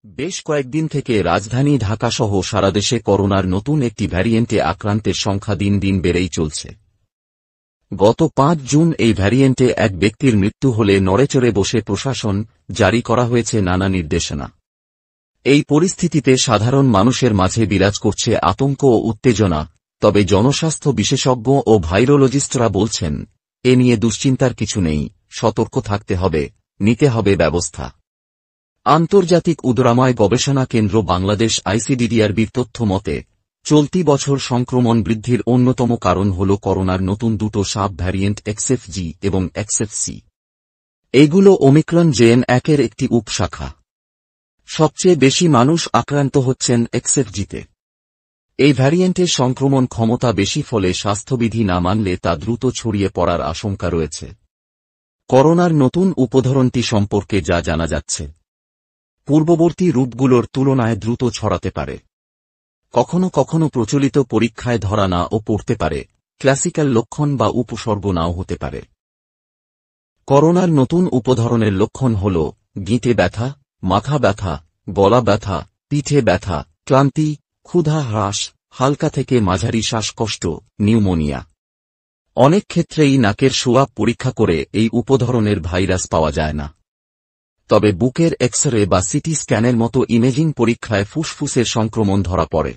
বেশ কয়েকদিন থেকে রাজধানী ঢাকাসহ সারা দেশে করোনার নতুন একটি ভ্যারিয়েন্টে আক্রান্তের সংখ্যা দিন দিন বেড়েই চলছে। গত ৫ জুন এই ভ্যারিয়েন্টে এক ব্যক্তির মৃত্যু হলে নড়েচড়ে বসে প্রশাসন জারি করা হয়েছে নানা নির্দেশনা। এই পরিস্থিতিতে সাধারণ মানুষের মাঝে বিরাজ করছে আতঙ্ক ও উত্তেজনা, তবে জনস্বাস্থ্য বিশেষজ্ঞ ও ভাইরোলজিস্টরা বলছেন, এ নিয়ে দুশ্চিন্তার কিছু নেই, সতর্ক থাকতে হবে, নিতে হবে ব্যবস্থা। আন্তর্জাতিক উদ্রাময় গবেষণা কেন্দ্র বাংলাদেশ আইসিডিডিআরবির তথ্য মতে, চলতি বছর সংক্রমণ বৃদ্ধির অন্যতম কারণ হল করোনার নতুন দুটো সাব ভ্যারিয়েন্ট এক্সএফজি এবং এক্সএফসি। এগুলো ওমিক্রন JN.1-এর একটি উপশাখা। সবচেয়ে বেশি মানুষ আক্রান্ত হচ্ছেন এক্সএফজিতে। এই ভ্যারিয়েন্টের সংক্রমণ ক্ষমতা বেশি, ফলে স্বাস্থ্যবিধি না মানলে তা দ্রুত ছড়িয়ে পড়ার আশঙ্কা রয়েছে। করোনার নতুন উপধরনটি সম্পর্কে যা জানা যাচ্ছে, পূর্ববর্তী রূপগুলোর তুলনায় দ্রুত ছড়াতে পারে। কখনো কখনো প্রচলিত পরীক্ষায় ধরা নাও পড়তে পারে, ক্লাসিক্যাল লক্ষণ বা উপসর্গ নাও হতে পারে। করোনার নতুন উপধরনের লক্ষণ হল গিঁটে ব্যথা, মাথা ব্যথা, গলা ব্যথা, পিঠে ব্যথা, ক্লান্তি, ক্ষুধা হ্রাস, হালকা থেকে মাঝারি শ্বাসকষ্ট, নিউমোনিয়া। অনেক ক্ষেত্রেই নাকের সোয়াব পরীক্ষা করে এই উপধরনের ভাইরাস পাওয়া যায় না। তবে বুকের এক্স-রে বা সিটি স্ক্যানের মতো ইমেজিং পরীক্ষায় ফুসফুসের সংক্রমণ ধরা পড়ে।